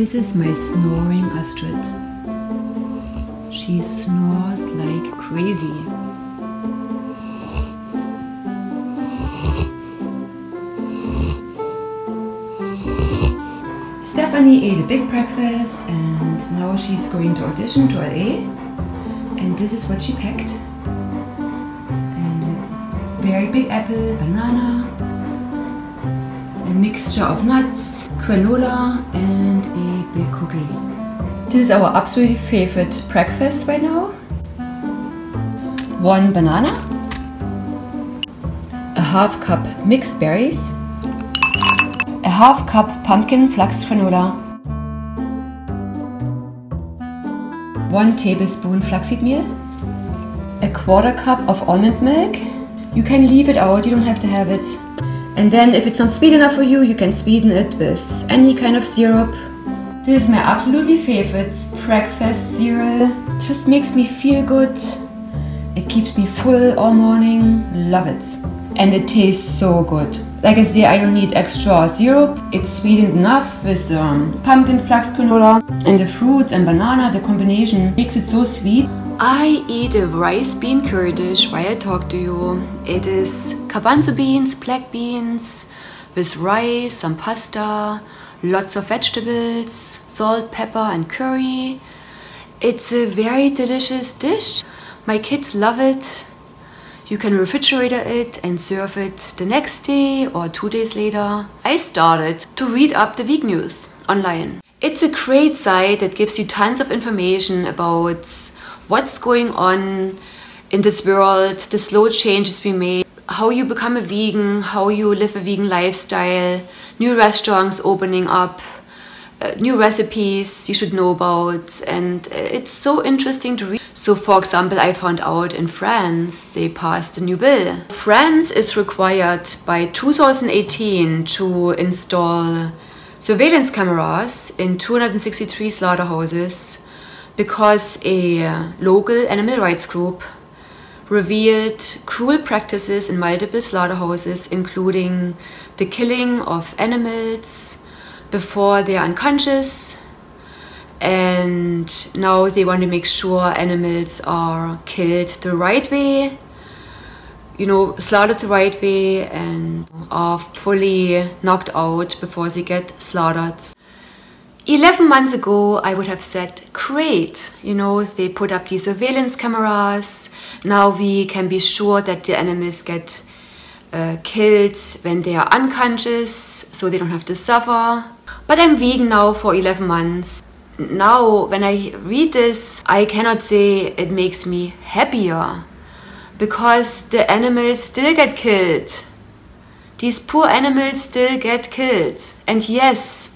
This is my snoring Astrid. She snores like crazy. Stephanie ate a big breakfast and now she's going to audition to LA. And this is what she packed. And a very big apple, banana, a mixture of nuts, granola and a big cookie. This is our absolutely favorite breakfast right now. 1 banana, a half cup mixed berries, a half cup pumpkin flux granola, 1 tablespoon flaxseed meal, a 1/4 cup of almond milk. You can leave it out, you don't have to have it. And then if it's not sweet enough for you, you can sweeten it with any kind of syrup. This is my absolutely favorite breakfast cereal. It just makes me feel good. It keeps me full all morning. Love it. And it tastes so good. Like I say, I don't need extra syrup. It's sweetened enough with the pumpkin flux granola and the fruits and banana. The combination makes it so sweet. I eat a rice bean curry dish while I talk to you. It is garbanzo beans, black beans, with rice, some pasta, lots of vegetables, salt, pepper and curry. It's a very delicious dish. My kids love it. You can refrigerate it and serve it the next day or 2 days later. I started to read up the week news online. It's a great site that gives you tons of information about what's going on in this world, the slow changes we made, how you become a vegan, how you live a vegan lifestyle, new restaurants opening up, new recipes you should know about, and it's so interesting to read. So for example, I found out in France they passed a new bill. France is required by 2018 to install surveillance cameras in 263 slaughterhouses because a local animal rights group revealed cruel practices in multiple slaughterhouses, including the killing of animals before they are unconscious, and now they want to make sure animals are killed the right way, you know, slaughtered the right way and are fully knocked out before they get slaughtered. 11 months ago, I would have said, great, you know, they put up these surveillance cameras. Now we can be sure that the animals get killed when they are unconscious, so they don't have to suffer. But I'm vegan now for 11 months. Now, when I read this, I cannot say it makes me happier, because the animals still get killed. These poor animals still get killed. And yes,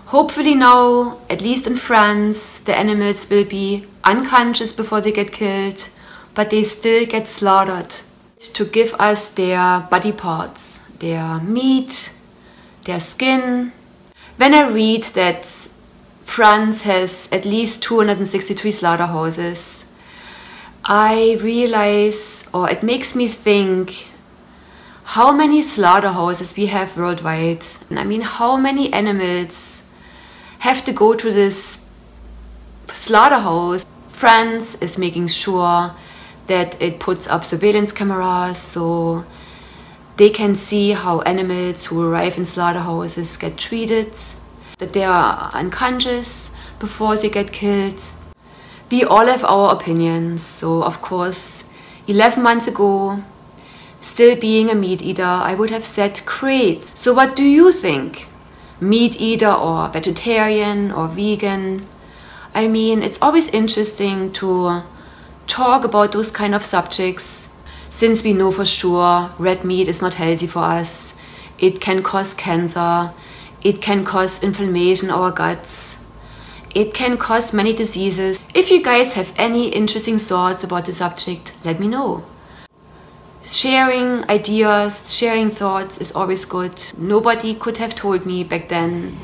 hopefully now, at least in France, the animals will be unconscious before they get killed, but they still get slaughtered to give us their body parts, their meat, their skin. When I read that France has at least 263 slaughterhouses, I realize, or it makes me think, how many slaughterhouses we have worldwide. And I mean, how many animals have to go to this slaughterhouse. France is making sure that it puts up surveillance cameras so they can see how animals who arrive in slaughterhouses get treated, that they are unconscious before they get killed. We all have our opinions, so of course 11 months ago, still being a meat eater, I would have said great. So what do you think? Meat eater or vegetarian or vegan? I mean, it's always interesting to talk about those kind of subjects, since we know for sure red meat is not healthy for us. It can cause cancer, it can cause inflammation in our guts, it can cause many diseases. If you guys have any interesting thoughts about the subject, let me know. Sharing ideas, sharing thoughts is always good. Nobody could have told me back then,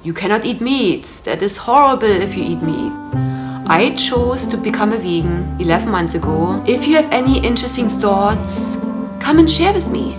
you cannot eat meat, that is horrible if you eat meat. I chose to become a vegan 11 months ago. If you have any interesting thoughts, come and share with me.